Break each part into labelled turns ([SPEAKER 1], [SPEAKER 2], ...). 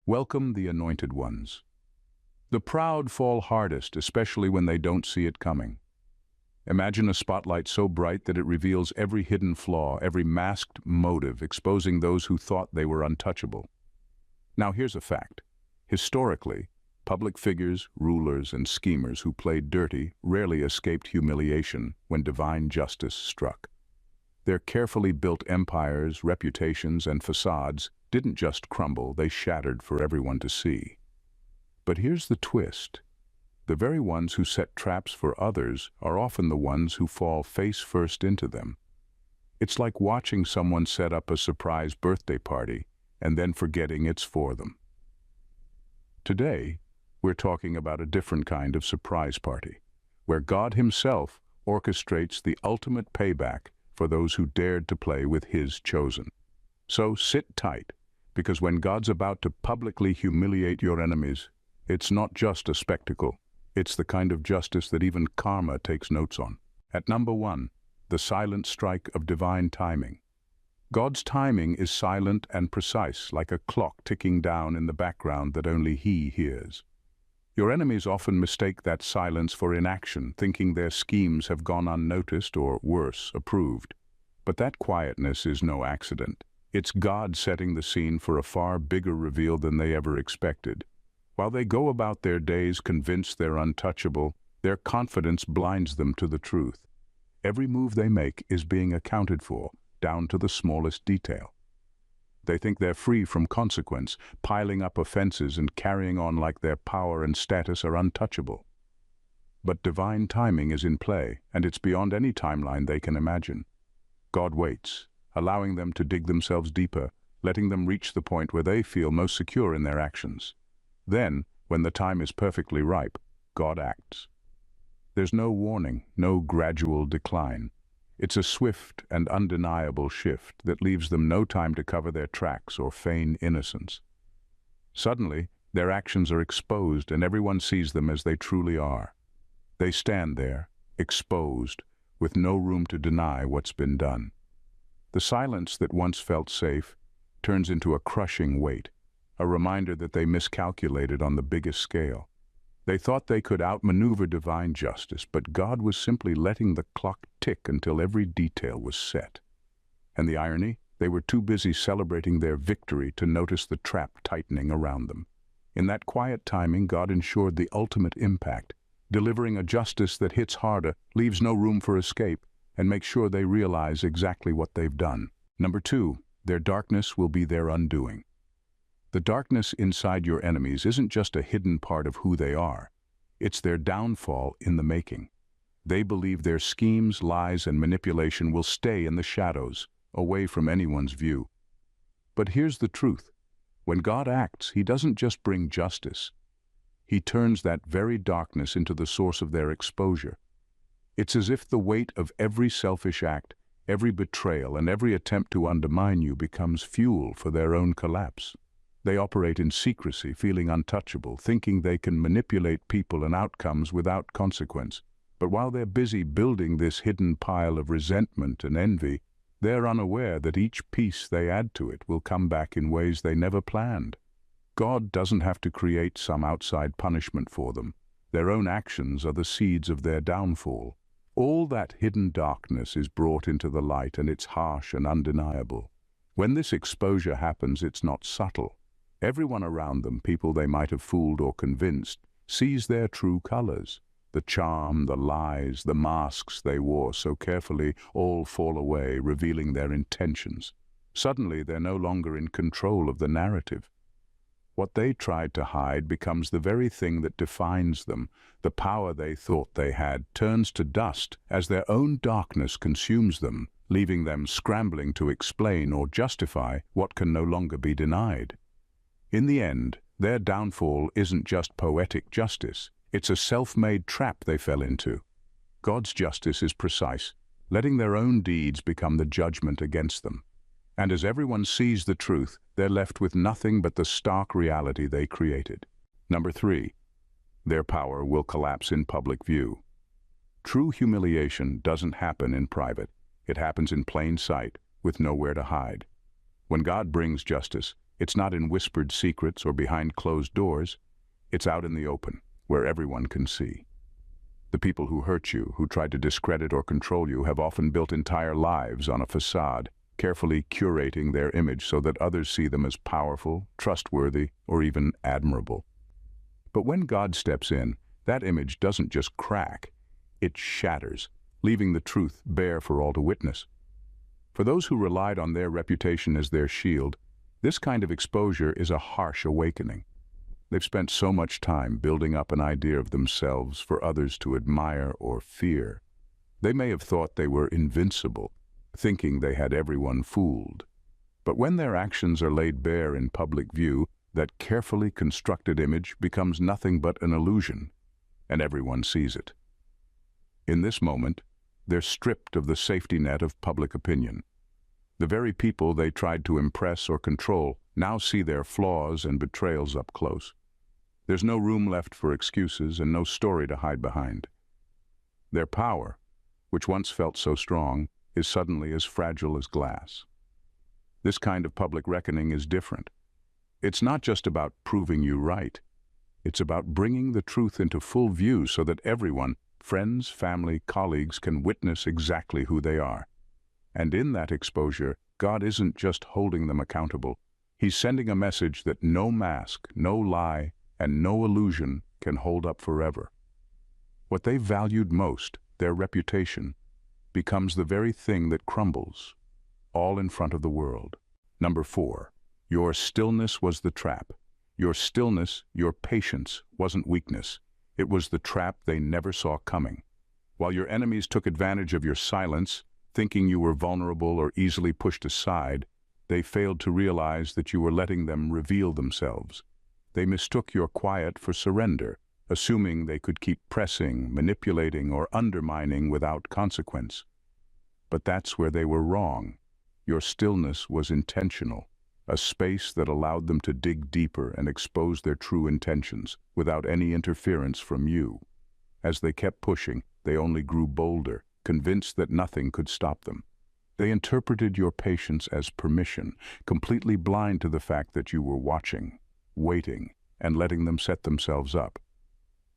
[SPEAKER 1] Welcome the anointed ones. The proud fall hardest, especially when they don't see it coming. Imagine a spotlight so bright that it reveals every hidden flaw, every masked motive, exposing those who thought they were untouchable. Now here's a fact. Historically, public figures, rulers, and schemers who played dirty rarely escaped humiliation when divine justice struck. Their carefully built empires, reputations, and facades didn't just crumble, they shattered for everyone to see. But here's the twist. The very ones who set traps for others are often the ones who fall face first into them. It's like watching someone set up a surprise birthday party and then forgetting it's for them. Today, we're talking about a different kind of surprise party, where God Himself orchestrates the ultimate payback for those who dared to play with His chosen. So sit tight, because when God's about to publicly humiliate your enemies, it's not just a spectacle. It's the kind of justice that even karma takes notes on. At number 1, the silent strike of divine timing. God's timing is silent and precise, like a clock ticking down in the background that only He hears. Your enemies often mistake that silence for inaction, thinking their schemes have gone unnoticed or, worse, approved. But that quietness is no accident. It's God setting the scene for a far bigger reveal than they ever expected. While they go about their days convinced they're untouchable, their confidence blinds them to the truth. Every move they make is being accounted for, down to the smallest detail. They think they're free from consequence, piling up offenses and carrying on like their power and status are untouchable. But divine timing is in play, and it's beyond any timeline they can imagine. God waits, allowing them to dig themselves deeper, letting them reach the point where they feel most secure in their actions. Then, when the time is perfectly ripe, God acts. There's no warning, no gradual decline. It's a swift and undeniable shift that leaves them no time to cover their tracks or feign innocence. Suddenly, their actions are exposed and everyone sees them as they truly are. They stand there, exposed, with no room to deny what's been done. The silence that once felt safe turns into a crushing weight, a reminder that they miscalculated on the biggest scale. They thought they could outmaneuver divine justice, but God was simply letting the clock tick until every detail was set. And the irony? They were too busy celebrating their victory to notice the trap tightening around them. In that quiet timing, God ensured the ultimate impact, delivering a justice that hits harder, leaves no room for escape, and makes sure they realize exactly what they've done. Number 2, their darkness will be their undoing. The darkness inside your enemies isn't just a hidden part of who they are. It's their downfall in the making. They believe their schemes, lies, and manipulation will stay in the shadows, away from anyone's view. But here's the truth. When God acts, He doesn't just bring justice. He turns that very darkness into the source of their exposure. It's as if the weight of every selfish act, every betrayal, and every attempt to undermine you becomes fuel for their own collapse. They operate in secrecy, feeling untouchable, thinking they can manipulate people and outcomes without consequence. But while they're busy building this hidden pile of resentment and envy, they're unaware that each piece they add to it will come back in ways they never planned. God doesn't have to create some outside punishment for them. Their own actions are the seeds of their downfall. All that hidden darkness is brought into the light, and it's harsh and undeniable. When this exposure happens, it's not subtle. Everyone around them, people they might have fooled or convinced, sees their true colors. The charm, the lies, the masks they wore so carefully all fall away, revealing their intentions. Suddenly, they're no longer in control of the narrative. What they tried to hide becomes the very thing that defines them. The power they thought they had turns to dust as their own darkness consumes them, leaving them scrambling to explain or justify what can no longer be denied. In the end, their downfall isn't just poetic justice. It's a self-made trap they fell into. God's justice is precise, letting their own deeds become the judgment against them. And as everyone sees the truth, they're left with nothing but the stark reality they created. Number 3, their power will collapse in public view. True humiliation doesn't happen in private. It happens in plain sight, with nowhere to hide. When God brings justice, It's not in whispered secrets or behind closed doors. It's out in the open, where everyone can see. The people who hurt you, who tried to discredit or control you, have often built entire lives on a facade, carefully curating their image so that others see them as powerful, trustworthy, or even admirable. But when God steps in, that image doesn't just crack, it shatters, leaving the truth bare for all to witness. For those who relied on their reputation as their shield, this kind of exposure is a harsh awakening. They've spent so much time building up an idea of themselves for others to admire or fear. They may have thought they were invincible, thinking they had everyone fooled. But when their actions are laid bare in public view, that carefully constructed image becomes nothing but an illusion, and everyone sees it. In this moment, they're stripped of the safety net of public opinion. The very people they tried to impress or control now see their flaws and betrayals up close. There's no room left for excuses and no story to hide behind. Their power, which once felt so strong, is suddenly as fragile as glass. This kind of public reckoning is different. It's not just about proving you right. It's about bringing the truth into full view so that everyone, friends, family, colleagues, can witness exactly who they are. And in that exposure, God isn't just holding them accountable. He's sending a message that no mask, no lie, and no illusion can hold up forever. What they valued most, their reputation, becomes the very thing that crumbles, all in front of the world. Number 4, your stillness was the trap. Your stillness, your patience, wasn't weakness. It was the trap they never saw coming. While your enemies took advantage of your silence, thinking you were vulnerable or easily pushed aside, they failed to realize that you were letting them reveal themselves. They mistook your quiet for surrender, assuming they could keep pressing, manipulating, or undermining without consequence. But that's where they were wrong. Your stillness was intentional, a space that allowed them to dig deeper and expose their true intentions without any interference from you. As they kept pushing, they only grew bolder, convinced that nothing could stop them. They interpreted your patience as permission, completely blind to the fact that you were watching, waiting, and letting them set themselves up.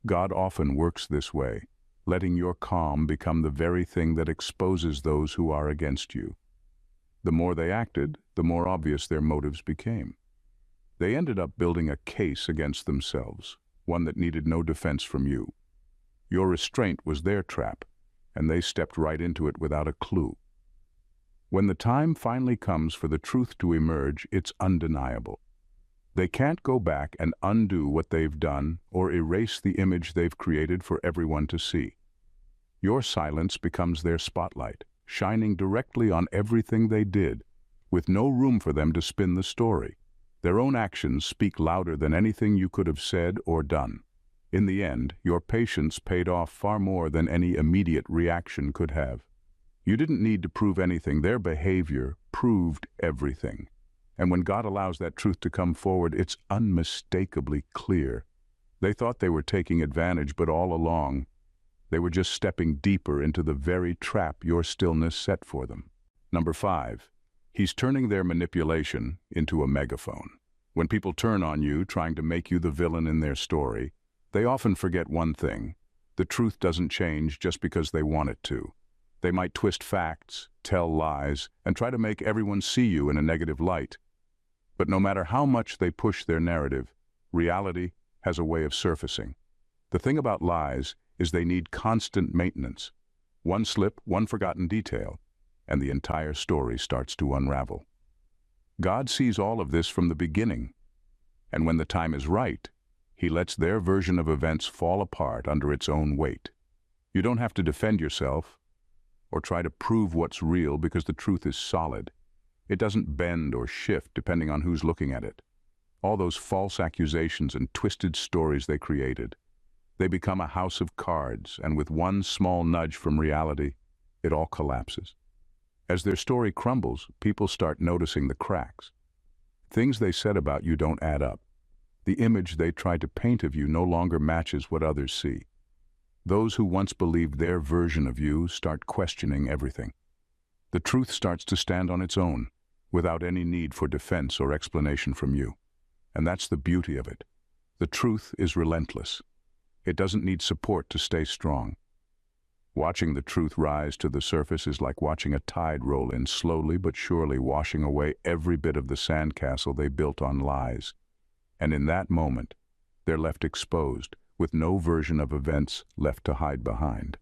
[SPEAKER 1] God often works this way, letting your calm become the very thing that exposes those who are against you. The more they acted, the more obvious their motives became. They ended up building a case against themselves, one that needed no defense from you. Your restraint was their trap, and they stepped right into it without a clue. When the time finally comes for the truth to emerge, it's undeniable. They can't go back and undo what they've done or erase the image they've created for everyone to see. Your silence becomes their spotlight, shining directly on everything they did, with no room for them to spin the story. Their own actions speak louder than anything you could have said or done. In the end, your patience paid off far more than any immediate reaction could have. You didn't need to prove anything. Their behavior proved everything. And when God allows that truth to come forward, it's unmistakably clear. They thought they were taking advantage, but all along, they were just stepping deeper into the very trap your stillness set for them. Number 5, he's turning their manipulation into a megaphone. When people turn on you, trying to make you the villain in their story, they often forget one thing. The truth doesn't change just because they want it to. They might twist facts, tell lies, and try to make everyone see you in a negative light. But no matter how much they push their narrative, reality has a way of surfacing. The thing about lies is they need constant maintenance. One slip, one forgotten detail, and the entire story starts to unravel. God sees all of this from the beginning, and when the time is right, He lets their version of events fall apart under its own weight. You don't have to defend yourself or try to prove what's real because the truth is solid. It doesn't bend or shift depending on who's looking at it. All those false accusations and twisted stories they created, they become a house of cards, and with one small nudge from reality, it all collapses. As their story crumbles, people start noticing the cracks. Things they said about you don't add up. The image they tried to paint of you no longer matches what others see. Those who once believed their version of you start questioning everything. The truth starts to stand on its own, without any need for defense or explanation from you. And that's the beauty of it. The truth is relentless. It doesn't need support to stay strong. Watching the truth rise to the surface is like watching a tide roll in, slowly but surely washing away every bit of the sandcastle they built on lies. And in that moment, they're left exposed, with no version of events left to hide behind.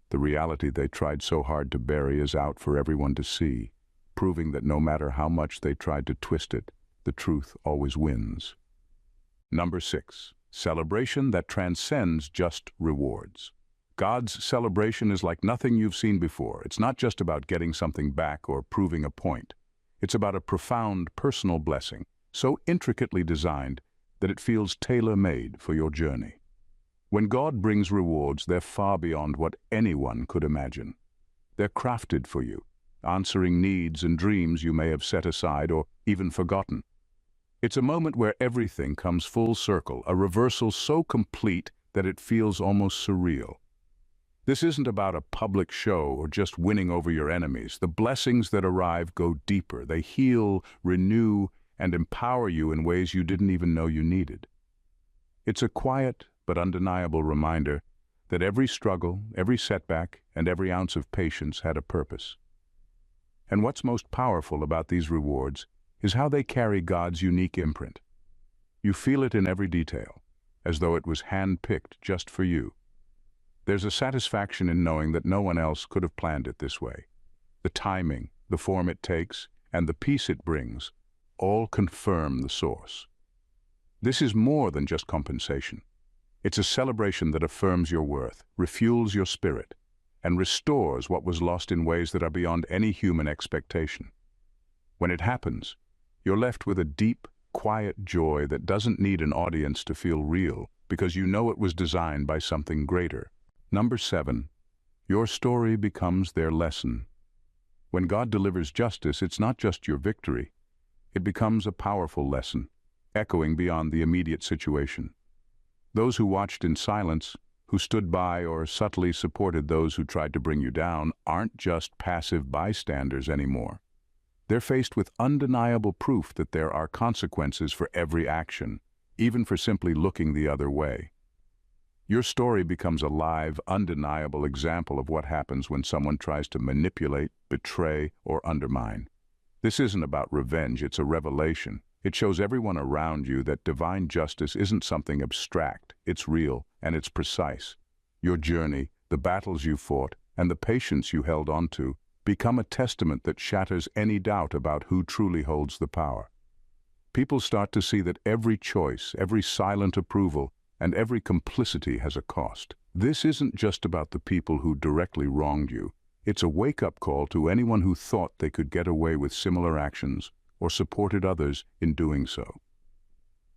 [SPEAKER 1] The reality they tried so hard to bury is out for everyone to see, proving that no matter how much they tried to twist it, the truth always wins. Number 6. Celebration that transcends just rewards. God's celebration is like nothing you've seen before. It's not just about getting something back or proving a point. It's about a profound personal blessing, so intricately designed that it feels tailor-made for your journey. When God brings rewards, they're far beyond what anyone could imagine. They're crafted for you, answering needs and dreams you may have set aside or even forgotten. It's a moment where everything comes full circle, a reversal so complete that it feels almost surreal. This isn't about a public show or just winning over your enemies. The blessings that arrive go deeper. They heal, renew, and empower you in ways you didn't even know you needed. It's a quiet but undeniable reminder that every struggle, every setback, and every ounce of patience had a purpose. And what's most powerful about these rewards is how they carry God's unique imprint. You feel it in every detail, as though it was hand-picked just for you. There's a satisfaction in knowing that no one else could have planned it this way. The timing, the form it takes, and the peace it brings all confirm the source. This is more than just compensation. It's a celebration that affirms your worth, refuels your spirit, and restores what was lost in ways that are beyond any human expectation. When it happens, you're left with a deep, quiet joy that doesn't need an audience to feel real, because you know it was designed by something greater. Number 7. Your story becomes their lesson. When God delivers justice, it's not just your victory. It becomes a powerful lesson, echoing beyond the immediate situation. Those who watched in silence, who stood by or subtly supported those who tried to bring you down, aren't just passive bystanders anymore. They're faced with undeniable proof that there are consequences for every action, even for simply looking the other way. Your story becomes a live, undeniable example of what happens when someone tries to manipulate, betray, or undermine. This isn't about revenge, it's a revelation. It shows everyone around you that divine justice isn't something abstract, it's real and it's precise. Your journey, the battles you fought, and the patience you held on to become a testament that shatters any doubt about who truly holds the power. People start to see that every choice, every silent approval, and every complicity has a cost. This isn't just about the people who directly wronged you. It's a wake-up call to anyone who thought they could get away with similar actions or supported others in doing so.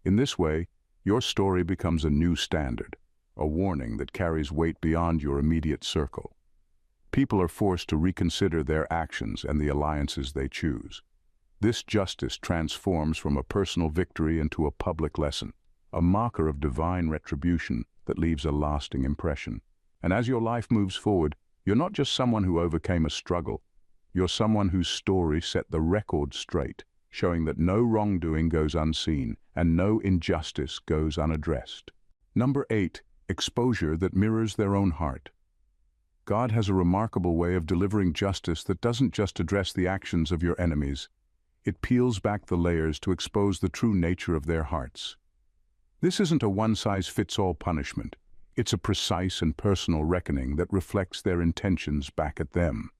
[SPEAKER 1] In this way, your story becomes a new standard, a warning that carries weight beyond your immediate circle. People are forced to reconsider their actions and the alliances they choose. This justice transforms from a personal victory into a public lesson, a marker of divine retribution that leaves a lasting impression. And as your life moves forward, you're not just someone who overcame a struggle. You're someone whose story set the record straight, showing that no wrongdoing goes unseen and no injustice goes unaddressed. Number 8. Exposure that mirrors their own heart. God has a remarkable way of delivering justice that doesn't just address the actions of your enemies. It peels back the layers to expose the true nature of their hearts. This isn't a one-size-fits-all punishment. It's a precise and personal reckoning that reflects their intentions back at them.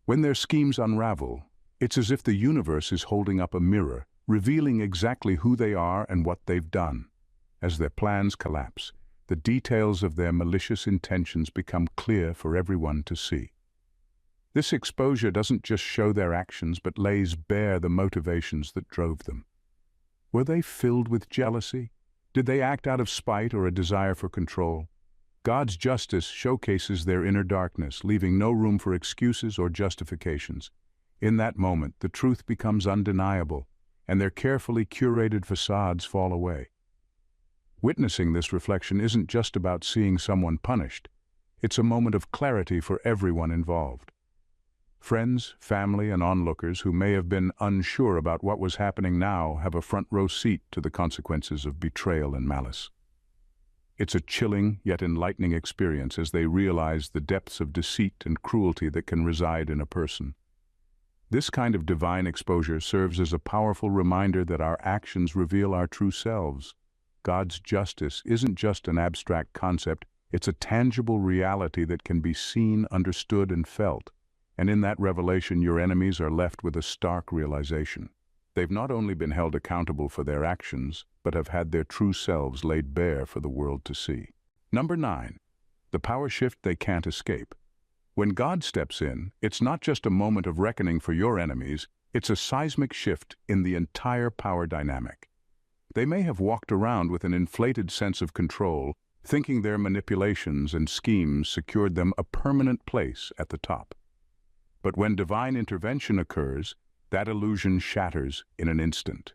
[SPEAKER 1] When their schemes unravel, it's as if the universe is holding up a mirror, revealing exactly who they are and what they've done. As their plans collapse, the details of their malicious intentions become clear for everyone to see. This exposure doesn't just show their actions, but lays bare the motivations that drove them. Were they filled with jealousy? Did they act out of spite or a desire for control? God's justice showcases their inner darkness, leaving no room for excuses or justifications. In that moment, the truth becomes undeniable, and their carefully curated facades fall away. Witnessing this reflection isn't just about seeing someone punished. It's a moment of clarity for everyone involved. Friends, family, and onlookers who may have been unsure about what was happening now have a front row seat to the consequences of betrayal and malice. It's a chilling yet enlightening experience as they realize the depths of deceit and cruelty that can reside in a person. This kind of divine exposure serves as a powerful reminder that our actions reveal our true selves. God's justice isn't just an abstract concept, it's a tangible reality that can be seen, understood, and felt. And in that revelation, your enemies are left with a stark realization. They've not only been held accountable for their actions, but have had their true selves laid bare for the world to see. Number 9. The power shift they can't escape. When God steps in, it's not just a moment of reckoning for your enemies, it's a seismic shift in the entire power dynamic. They may have walked around with an inflated sense of control, thinking their manipulations and schemes secured them a permanent place at the top. But when divine intervention occurs, that illusion shatters in an instant.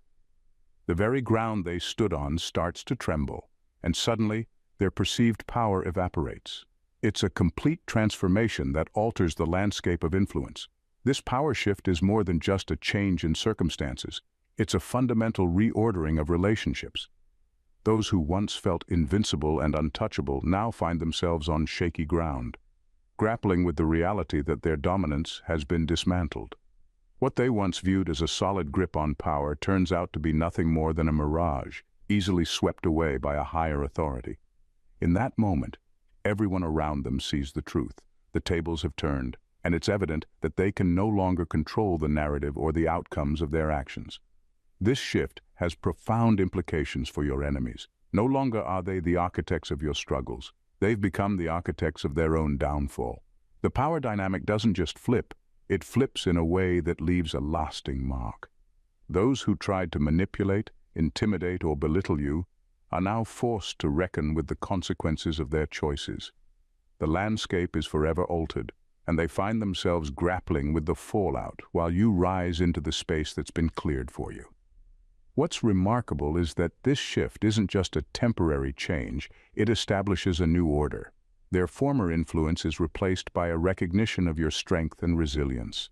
[SPEAKER 1] The very ground they stood on starts to tremble, and suddenly their perceived power evaporates. It's a complete transformation that alters the landscape of influence. This power shift is more than just a change in circumstances. It's a fundamental reordering of relationships. Those who once felt invincible and untouchable now find themselves on shaky ground, grappling with the reality that their dominance has been dismantled. What they once viewed as a solid grip on power turns out to be nothing more than a mirage, easily swept away by a higher authority. In that moment, everyone around them sees the truth. The tables have turned, and it's evident that they can no longer control the narrative or the outcomes of their actions. This shift has profound implications for your enemies. No longer are they the architects of your struggles. They've become the architects of their own downfall. The power dynamic doesn't just flip, it flips in a way that leaves a lasting mark. Those who tried to manipulate, intimidate, or belittle you are now forced to reckon with the consequences of their choices. The landscape is forever altered, and they find themselves grappling with the fallout while you rise into the space that's been cleared for you. What's remarkable is that this shift isn't just a temporary change, it establishes a new order. Their former influence is replaced by a recognition of your strength and resilience.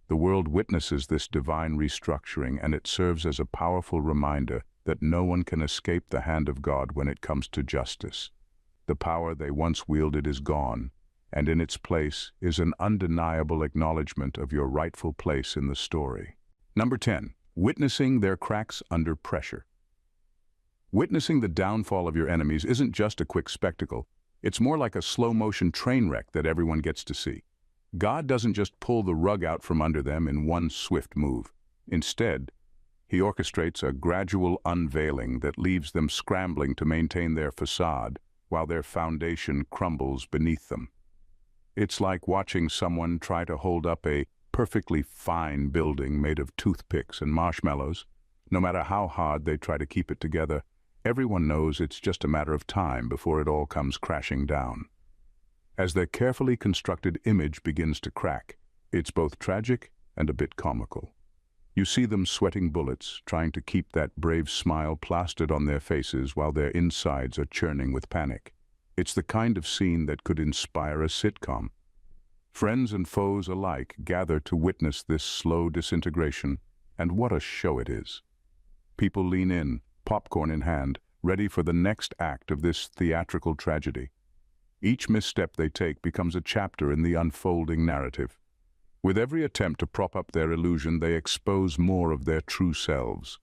[SPEAKER 1] The world witnesses this divine restructuring, and it serves as a powerful reminder that no one can escape the hand of God when it comes to justice. The power they once wielded is gone, and in its place is an undeniable acknowledgement of your rightful place in the story. Number 10. Witnessing their cracks under pressure. Witnessing the downfall of your enemies isn't just a quick spectacle. It's more like a slow-motion train wreck that everyone gets to see. God doesn't just pull the rug out from under them in one swift move. Instead, He orchestrates a gradual unveiling that leaves them scrambling to maintain their facade while their foundation crumbles beneath them. It's like watching someone try to hold up a perfectly fine building made of toothpicks and marshmallows. No matter how hard they try to keep it together, everyone knows it's just a matter of time before it all comes crashing down. As their carefully constructed image begins to crack, it's both tragic and a bit comical. You see them sweating bullets, trying to keep that brave smile plastered on their faces while their insides are churning with panic. It's the kind of scene that could inspire a sitcom. Friends and foes alike gather to witness this slow disintegration, and what a show it is. People lean in, popcorn in hand, ready for the next act of this theatrical tragedy. Each misstep they take becomes a chapter in the unfolding narrative. With every attempt to prop up their illusion, they expose more of their true selves.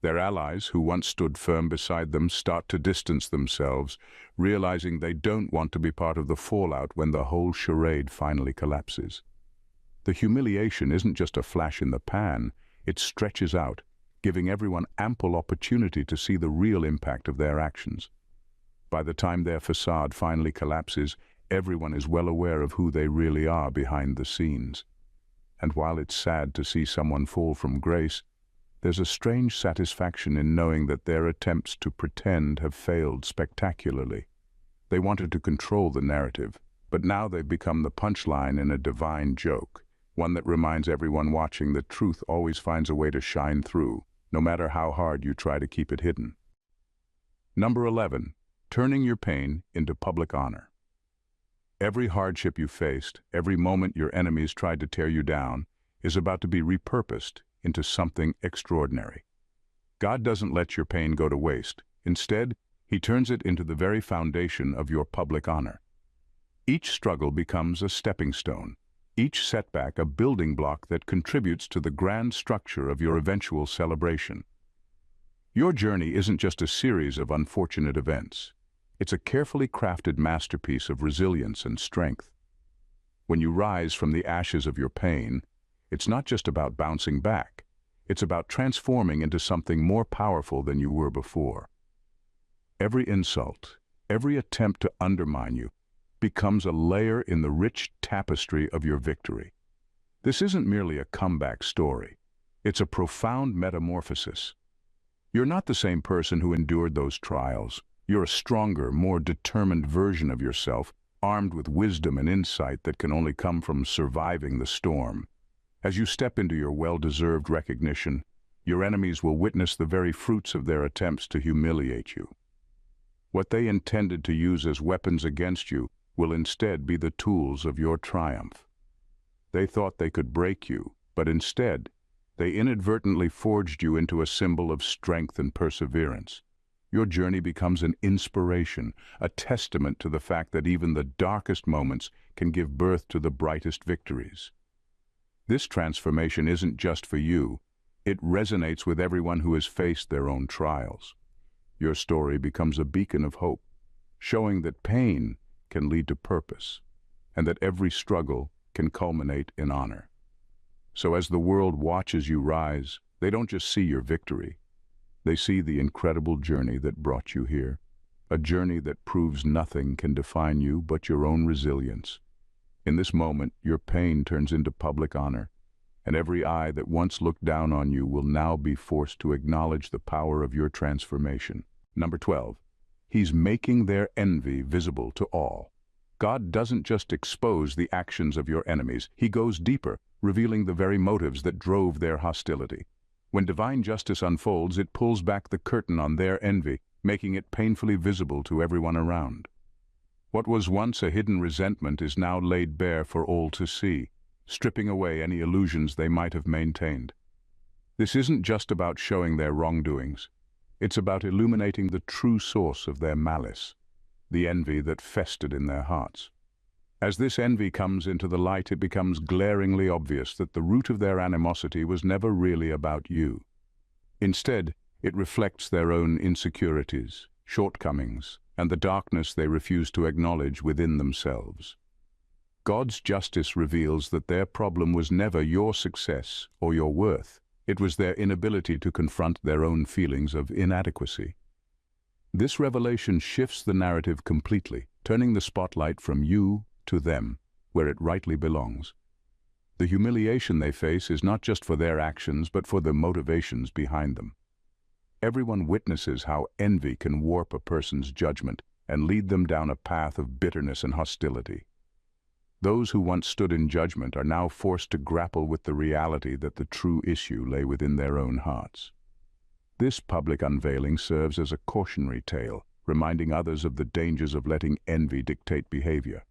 [SPEAKER 1] Their allies, who once stood firm beside them, start to distance themselves, realizing they don't want to be part of the fallout when the whole charade finally collapses. The humiliation isn't just a flash in the pan, it stretches out, giving everyone ample opportunity to see the real impact of their actions. By the time their facade finally collapses, everyone is well aware of who they really are behind the scenes. And while it's sad to see someone fall from grace, there's a strange satisfaction in knowing that their attempts to pretend have failed spectacularly. They wanted to control the narrative, but now they've become the punchline in a divine joke, one that reminds everyone watching that truth always finds a way to shine through, no matter how hard you try to keep it hidden. Number 11. Turning your pain into public honor. Every hardship you faced, every moment your enemies tried to tear you down, is about to be repurposed into something extraordinary. God doesn't let your pain go to waste. Instead, He turns it into the very foundation of your public honor. Each struggle becomes a stepping stone, each setback a building block that contributes to the grand structure of your eventual celebration. Your journey isn't just a series of unfortunate events. It's a carefully crafted masterpiece of resilience and strength. When you rise from the ashes of your pain, it's not just about bouncing back. It's about transforming into something more powerful than you were before. Every insult, every attempt to undermine you, becomes a layer in the rich tapestry of your victory. This isn't merely a comeback story. It's a profound metamorphosis. You're not the same person who endured those trials. You're a stronger, more determined version of yourself, armed with wisdom and insight that can only come from surviving the storm. As you step into your well-deserved recognition, your enemies will witness the very fruits of their attempts to humiliate you. What they intended to use as weapons against you will instead be the tools of your triumph. They thought they could break you, but instead, they inadvertently forged you into a symbol of strength and perseverance. Your journey becomes an inspiration, a testament to the fact that even the darkest moments can give birth to the brightest victories. This transformation isn't just for you. It resonates with everyone who has faced their own trials. Your story becomes a beacon of hope, showing that pain can lead to purpose, and that every struggle can culminate in honor. So as the world watches you rise, they don't just see your victory. They see the incredible journey that brought you here, a journey that proves nothing can define you but your own resilience. In this moment, your pain turns into public honor, and every eye that once looked down on you will now be forced to acknowledge the power of your transformation. Number 12. He's making their envy visible to all. God doesn't just expose the actions of your enemies. He goes deeper, revealing the very motives that drove their hostility. When divine justice unfolds, it pulls back the curtain on their envy, making it painfully visible to everyone around. What was once a hidden resentment is now laid bare for all to see, stripping away any illusions they might have maintained. This isn't just about showing their wrongdoings. It's about illuminating the true source of their malice, the envy that festered in their hearts. As this envy comes into the light, it becomes glaringly obvious that the root of their animosity was never really about you. Instead, it reflects their own insecurities, shortcomings, and the darkness they refuse to acknowledge within themselves. God's justice reveals that their problem was never your success or your worth. It was their inability to confront their own feelings of inadequacy. This revelation shifts the narrative completely, turning the spotlight from you to them, where it rightly belongs. The humiliation they face is not just for their actions, but for the motivations behind them. Everyone witnesses how envy can warp a person's judgment and lead them down a path of bitterness and hostility. Those who once stood in judgment are now forced to grapple with the reality that the true issue lay within their own hearts. This public unveiling serves as a cautionary tale, reminding others of the dangers of letting envy dictate behavior.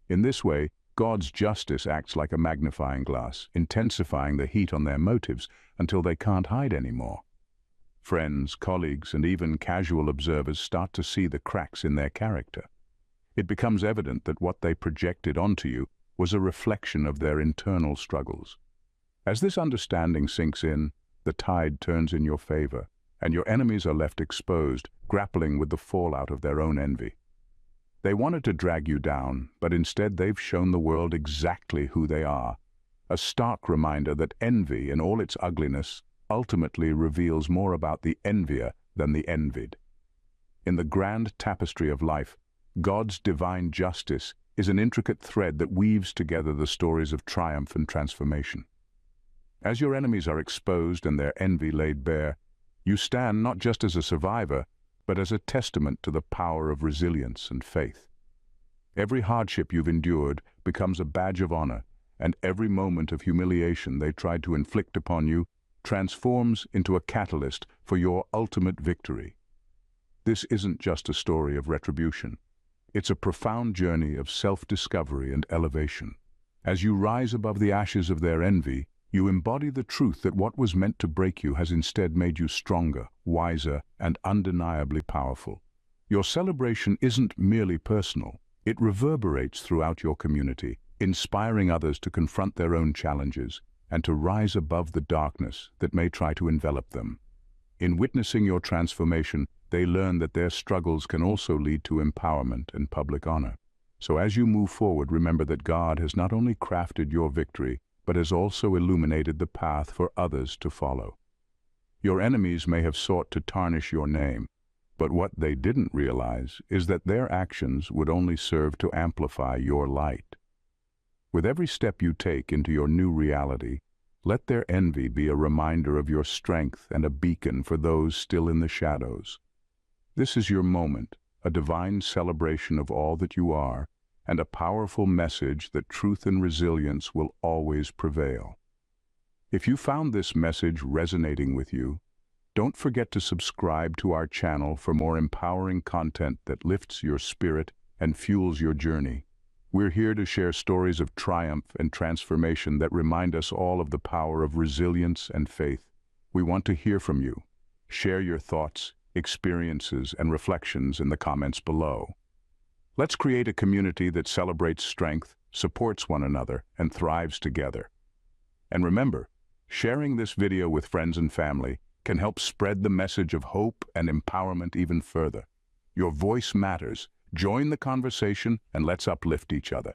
[SPEAKER 1] In this way, God's justice acts like a magnifying glass, intensifying the heat on their motives until they can't hide anymore. Friends, colleagues, and even casual observers start to see the cracks in their character. It becomes evident that what they projected onto you was a reflection of their internal struggles. As this understanding sinks in, the tide turns in your favor, and your enemies are left exposed, grappling with the fallout of their own envy. They wanted to drag you down, but instead they've shown the world exactly who they are, a stark reminder that envy, in all its ugliness, ultimately reveals more about the envier than the envied. In the grand tapestry of life, God's divine justice is an intricate thread that weaves together the stories of triumph and transformation. As your enemies are exposed and their envy laid bare, you stand not just as a survivor, but as a testament to the power of resilience and faith. Every hardship you've endured becomes a badge of honor, and every moment of humiliation they tried to inflict upon you transforms into a catalyst for your ultimate victory. This isn't just a story of retribution. It's a profound journey of self-discovery and elevation. As you rise above the ashes of their envy, you embody the truth that what was meant to break you has instead made you stronger, wiser, and undeniably powerful. Your celebration isn't merely personal. It reverberates throughout your community, inspiring others to confront their own challenges and to rise above the darkness that may try to envelop them. In witnessing your transformation, they learn that their struggles can also lead to empowerment and public honor. So as you move forward, remember that God has not only crafted your victory, but has also illuminated the path for others to follow. Your enemies may have sought to tarnish your name, but what they didn't realize is that their actions would only serve to amplify your light. With every step you take into your new reality, let their envy be a reminder of your strength and a beacon for those still in the shadows. This is your moment, a divine celebration of all that you are, and a powerful message that truth and resilience will always prevail. If you found this message resonating with you, don't forget to subscribe to our channel for more empowering content that lifts your spirit and fuels your journey. We're here to share stories of triumph and transformation that remind us all of the power of resilience and faith. We want to hear from you. Share your thoughts, experiences, and reflections in the comments below. Let's create a community that celebrates strength, supports one another, and thrives together. And remember, sharing this video with friends and family can help spread the message of hope and empowerment even further. Your voice matters. Join the conversation and let's uplift each other.